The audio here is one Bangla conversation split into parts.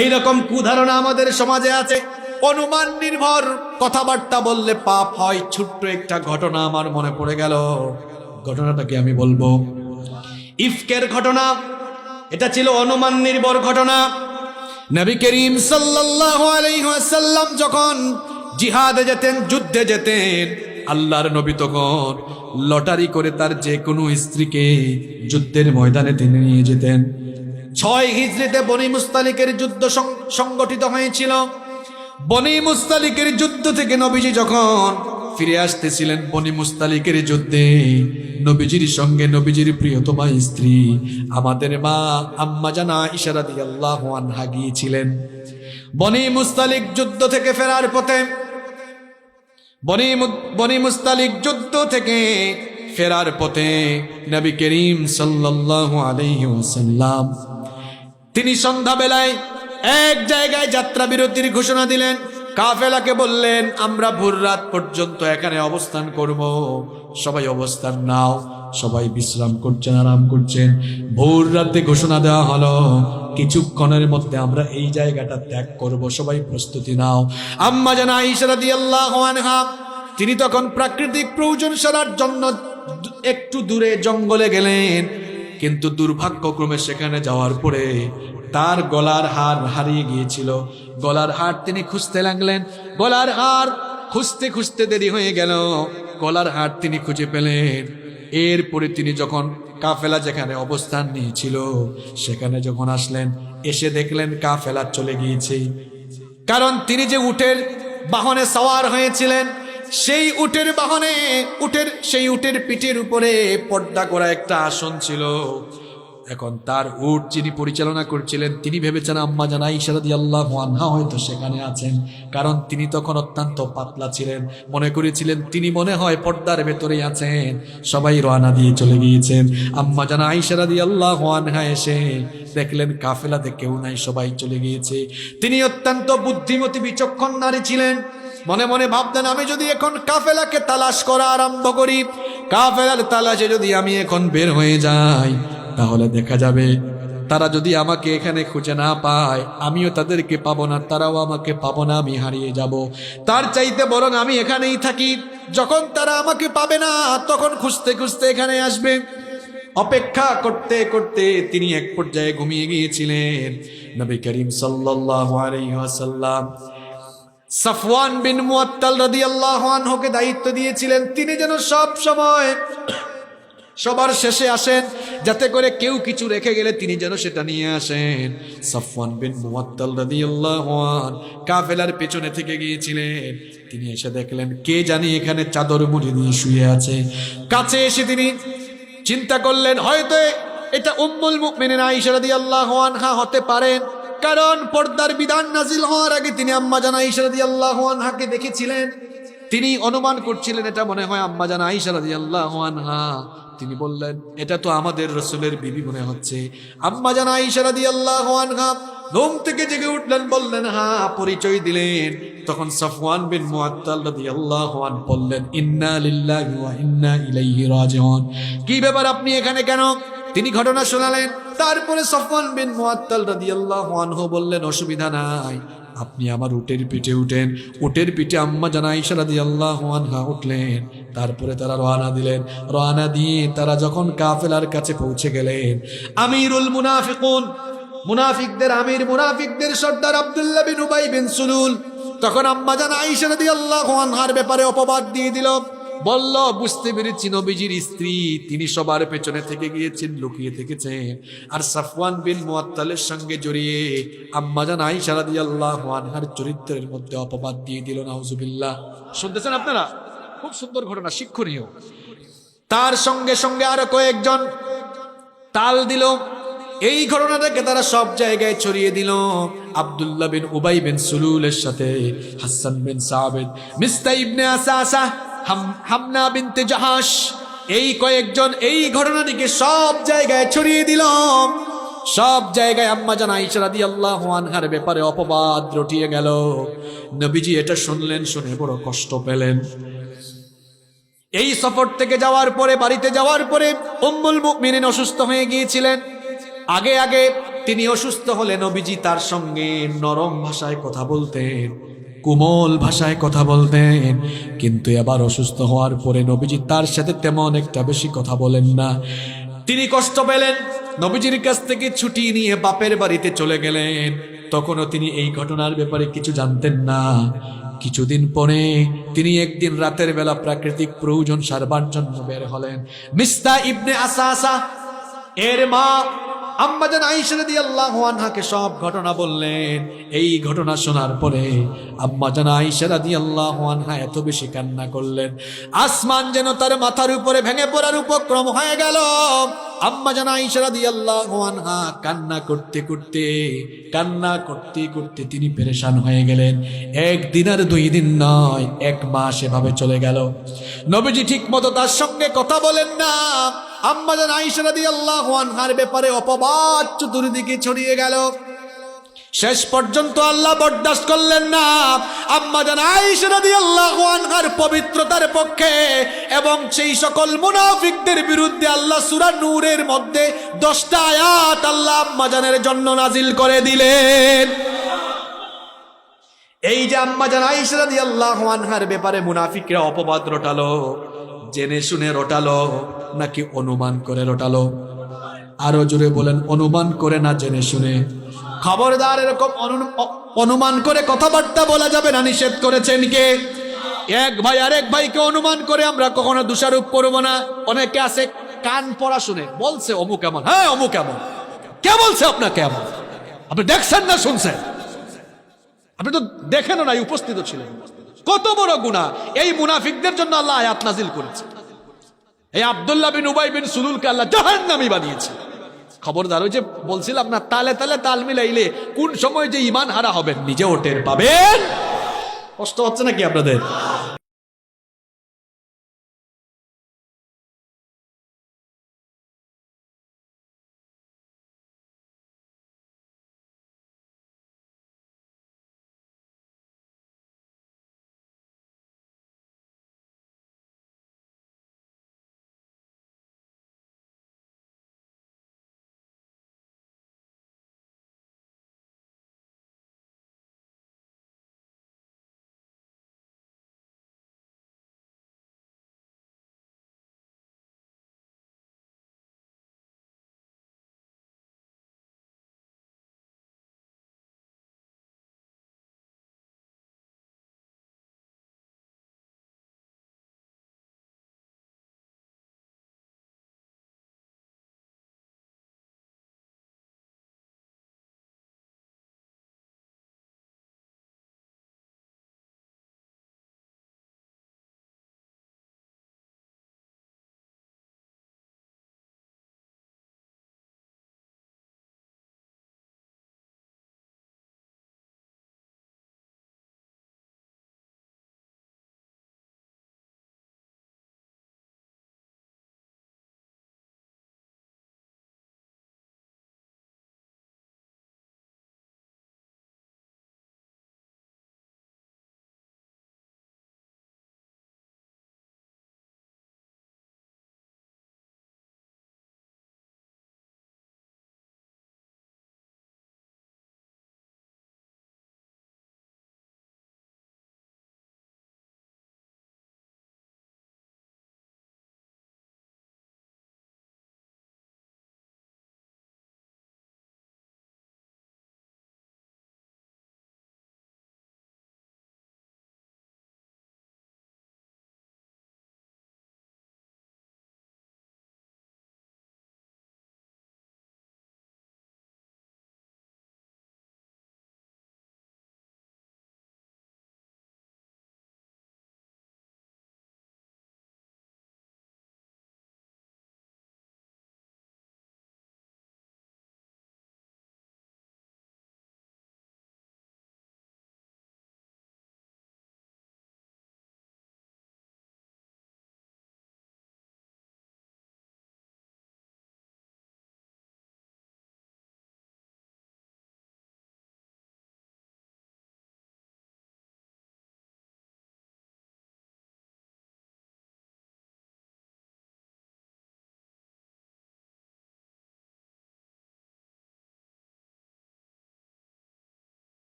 এইরকম কুধারণা আমাদের সমাজে আছে। অনুমান নির্ভর কথাবার্তা বললে পাপ হয়। ছোট্ট একটা ঘটনা আমার মনে পড়ে গেল, ঘটনাটাকে আমি বলবো। ইফকের ঘটনা, এটা ছিল অনুমান নির্ভর ঘটনা। নবী করিম সাল্লাল্লাহু আলাইহি ওয়াসাল্লাম যখন জিহাদে যেতেন, যুদ্ধে যেতেন, আল্লাহর নবী তখন লটারি করে তার যে কোনো স্ত্রীকে যুদ্ধের ময়দানে তিনি নিয়ে যেতেন। 6 হিজরিতে বনি মুস্তালিকের যুদ্ধ সংগঠিত হয়েছিল। বনি মুস্তালিকের যুদ্ধ থেকে নবীজি যখন ফিরে আসতেছিলেন, বনি মুস্তালিকের যুদ্ধে নবীজির সঙ্গে নবীজির প্রিয়তমা স্ত্রী আমাদের মা আম্মা জান আয়েশা রাদিয়াল্লাহু আনহা গিয়েছিলেন। বনি মুস্তালিক যুদ্ধ থেকে ফেরার পথে, বনি মুস্তালিক যুদ্ধ থেকে ফেরার পথে নবী করিম সাল্লাল্লাহু আলাইহি ওয়াসাল্লাম তিনি সন্ধ্যাবেলায় এক জায়গায় যাত্রা বিরতির ঘোষণা দিলেন। কাফেলাকে বললেন, আমরা ভোর রাত পর্যন্ত এখানে অবস্থান করব, সবাই অবস্থান নাও। সবাই বিশ্রাম করছেন, আরাম করছেন। ভোর রাতে ঘোষণা দেওয়া হলো, কিছুক্ষণের মধ্যে আমরা এই জায়গাটা ত্যাগ করব, সবাই প্রস্তুতি নাও। আম্মা জান আয়েশা রাদিয়াল্লাহু আনহা তিনি তখন প্রাকৃতিক প্রয়োজন সারার জন্য একটু দূরে জঙ্গলে গেলেন, কিন্তু দুর্ভাগ্যক্রমে সেখানে যাওয়ার পরে তার গলার হার হারিয়ে গিয়েছিল। গলার হার তিনি খুঁজতে লাগলেন। গলার হার খুঁজতে খুঁজতে দেরি হয়ে গেল, গলার হার তিনি খুঁজে পেলেন। এরপরে তিনি যখন কাফেলা যেখানে অবস্থান নিয়েছিল সেখানে যখন আসলেন, এসে দেখলেন কাফেলা চলে গিয়েছে। কারণ তিনি যে উটের বাহনে সওয়ার হয়েছিলেন, সেই উটের বাহনে সেই উটের পিঠের উপরে পর্দা করা একটা আসন ছিল। এখন তার উট যিনি পরিচালনা করছিলেন তিনি ভেবেছেন আম্মা জান আয়েশা রাদিয়াল্লাহু আনহা হয়তো সেখানে আছেন, কারণ তিনি তখন অত্যন্ত পাতলা ছিলেন। মনে করেছিলেন তিনি মনে হয় পর্দার ভেতরেই আছেন। সবাই রওনা দিয়ে চলে গিয়েছেন। আম্মা জান আয়েশা রাদিয়াল্লাহু আনহা এসে দেখলেন কাফেলাতে কেউ নাই, সবাই চলে গিয়েছে। তিনি অত্যন্ত বুদ্ধিমতী বিচক্ষণ নারী ছিলেন। মনে মনে ভাবতেন, আমি যদি এখন কাফেলাকে তালাশ করা আরম্ভ করি, কাফেলার তালাশে যদি আমি এখন বের হয়ে যাই, তাহলে দেখা যাবে তারা যদি আমাকে এখানে খুঁজে না পায়, আমিও তাদেরকে পাবো না, তারাও আমাকে পাবো না, আমি হারিয়ে যাব। তার চাইতে বরং আমি এখানেই থাকি, যখন তারা আমাকে পাবে না তখন খুঁজতে খুঁজতে এখানে আসবে। অপেক্ষা করতে করতে তিনি এক পর্যায়ে ঘুমিয়ে গিয়েছিলেন। নবী করিম সাল্লাল্লাহু আলাইহি ওয়াসাল্লাম সাফওয়ান বিন মুআত্তাল রাদিয়াল্লাহু আনহুকে দায়িত্ব দিয়েছিলেন, তিনি যেন সব সময় সবার শেষে আসেন, যাতে করে কেউ কিছু রেখে গেলে তিনি যেন সেটা নিয়ে আসেন। সাফওয়ান বিন মুআত্তাল রাদিয়াল্লাহু আনহু কাফেলার পেছনে থেকে গিয়েছিলেন। তিনি এসে দেখলেন কে জানি এখানে চাদর মুড়ি দিয়ে শুয়ে আছে। কাছে এসে তিনি চিন্তা করলেন, হয়তো এটা উম্মুল মুমিনিন আয়েশা রাদিয়াল্লাহু আনহা হতে পারেন, কারণ পর্দার বিধান নাজিল হওয়ার আগে তিনি আম্মা জান আয়েশা রাদিয়াল্লাহু আনহাকে দেখেছিলেন। তিনি অনুমান করছিলেন এটা মনে হয় আম্মা জান আয়েশা রাদিয়াল্লাহু আনহা। তিনি বললেন, এটা তো আমাদের রাসূলের বিবি মনে হচ্ছে। আম্মা জান আয়েশা রাদিয়াল্লাহু আনহা ঘুম থেকে জেগে উঠলেন, বললেন হ্যাঁ, পরিচয় দিলেন। তখন সাফওয়ান বিন মুআত্তাল রাদিয়াল্লাহু আনহু বললেন, ইন্না লিল্লাহি ওয়া ইন্না ইলাইহি রাজিউন। কি ব্যাপার, আপনি এখানে কেন? তিনি ঘটনা শোনালেন। তারপরে সাফওয়ান বিন মুআত্তাল রাদিয়াল্লাহু আনহু বললেন, অসুবিধা নাই, আপনি আমার উটের পিঠে উঠেন। উটের পিঠে আম্মা জান আয়েশা রাদিয়াল্লাহু আনহা উঠলেন। তারপরে তারা রওনা দিলেন। রওনা দিয়ে তারা যখন কাফেলার কাছে পৌঁছে গেলেন, আমিরুল মুনাফিকুন, মুনাফিকদের আমির, মুনাফিকদের সর্দার আব্দুল্লাহ বিন উবাই বিন সুলুল তখন আম্মা জান আয়েশা রাদিয়াল্লাহু আনহার ব্যাপারে অপবাদ দিয়ে দিল। বলল, বুঝতে পেরেছি নবীজির স্ত্রী, তিনি সবার পেছনে থেকে গিয়েছেন, লুকিয়ে থেকেছেন। আর সাফওয়ান বিন মুআত্তালের সঙ্গে জড়িয়ে আম্মা জান আয়েশা রাদিয়াল্লাহু আনহার চরিত্রের মধ্যে অপবাদ দিয়ে দিল। নাউজুবিল্লাহ। শুনতেছেন আপনারা? খুব সুন্দর ঘটনা, শিক্ষণীয়। তার সঙ্গে সঙ্গে আরো কয়েকজন তাল দিল। এই ঘটনাটাকে তারা সব জায়গায় ছড়িয়ে দিল। আব্দুল্লাহ বিন উবাই বিন সুলুলের সাথে হাসান বিন সাবিত, মিসতাহ ইবনে আসাসা, হামনা বিনতে জাহাশ, এই কয়েকজন এই ঘটনাটিকে সব জায়গায় ছড়িয়ে দিল। সব জায়গায় আম্মা জান আয়েশা রাদিয়াল্লাহু আনহার ব্যাপারে অপবাদ রটিয়ে গেল। নবীজি এটা শুনলেন, শুনে বড় কষ্ট পেলেন। এই সফর থেকে যাওয়ার পরে, বাড়িতে যাওয়ার পরে উম্মুল মুমিনিন অসুস্থ হয়ে গিয়েছিলেন। আগে আগে তিনি অসুস্থ হলে নবীজি তার সঙ্গে নরম ভাষায় কথা বলতেন, কোমল ভাষায় কথা বলতেন। কিন্তু এবার অসুস্থ হওয়ার পরে নবীজি তার সাথে তেমন একটা বেশি কথা বলেন না। তিনি কষ্ট পেলেন, নবীজির কাছ থেকে ছুটি নিয়ে বাপের বাড়িতে চলে গেলেন। তখনও তিনি এই ঘটনার ব্যাপারে কিছু জানতেন না। কিছুদিন পরে তিনি একদিন রাতের বেলা প্রাকৃতিক প্রয়োজন সারবার জন্য বের হলেন। মিস্তা ইবনে আসাসা এর মা আম্মাজান আয়েশা রাদিয়াল্লাহু আনহাকে সব ঘটনা বললেন। এই ঘটনা শোনার পরে আম্মাজান আয়েশা রাদিয়াল্লাহু আনহা এত বেশি কান্না করলেন, আসমান যেন তার মাথার উপরে ভেঙে পড়ার উপক্রম হয়ে গেল। আম্মাজান আয়েশা রাদিয়াল্লাহু আনহা কান্না করতে করতে তিনি পেরেশান হয়ে গেলেন। একদিন আর 2 দিন নয়, 1 মাস এভাবে চলে গেল। নবীজি ঠিক মতো তার সঙ্গে কথা বলেন না। আম্মাজান আয়েশা রাদিয়াল্লাহু আনহার ব্যাপারে অপবাদ চতুর্দিকে ছড়িয়ে গেল। শেষ পর্যন্ত আল্লাহ বরদাস্ত করলেন না। আম্মাজান আয়েশা রাদিয়াল্লাহু আনহার পবিত্রতার পক্ষে এবং সেই সকল মুনাফিকদের বিরুদ্ধে আল্লাহ সূরা নূরের মধ্যে 10টা আয়াত আল্লাহ আম্মাজানের জন্য নাজিল করে দিলেন। এই যে আম্মাজান আয়েশা রাদিয়াল্লাহু আনহার ব্যাপারে মুনাফিকরা অপবাদ রটালো, জেনে শুনে রটালো নাকি অনুমান করে রটালো? আরো জোরে বলেন, অনুমান করে না জেনে শুনে? খবরদার, এরকম অনুমান করে কথাবার্তা বলা যাবে না, নিষেধ করেছেন কে? এক ভাই আরেক ভাইকে অনুমান করে আমরা কখনো দোষারোপ করবো না। অনেকে আছে কান পড়া শুনে বলছে অমুক এমন, হ্যাঁ অমুক এমন। কে বলছে আপনাকে এমন? আপনি দেখছেন না শুনছেন? আপনি তো দেখেনও নাই, উপস্থিত ছিলেন। কত বড় গুনাহ! এই মুনাফিকদের জন্য আল্লাহ আয়াত নাজিল করেছে। এই আব্দুল্লাহ বিন উবাই বিন সুলুলকে আল্লাহ জাহান্নামী বানিয়েছে। খবরদার, ওই যে বলছিলাম না, তালে তালে তাল মিলাইলে কোন সময় যে ঈমান হারা হবেন নিজেও টের পাবেন। কষ্ট হচ্ছে নাকি আপনাদের?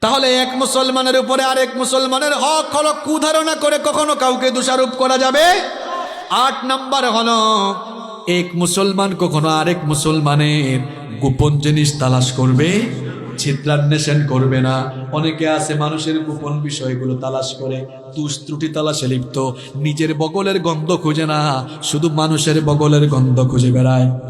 তাহলে এক মুসলমানের উপরে আরেক মুসলমানের হক হলো কুধারণা করে কখনো কাউকে দোষারোপ করা যাবে। 8 নাম্বার হলো এক মুসলমান কখনো আরেক মুসলমানের গোপন জিনিস তালাশ করবে, ছিত্রান্বেষণ করবে না। অনেকে আছে মানুষের গোপন বিষয়গুলো তালাশ করে, দোষ ত্রুটি তালাশে লিপ্ত, নিজের বগলের গন্ধ খুঁজে না, শুধু মানুষের বগলের গন্ধ খুঁজে বেড়ায়।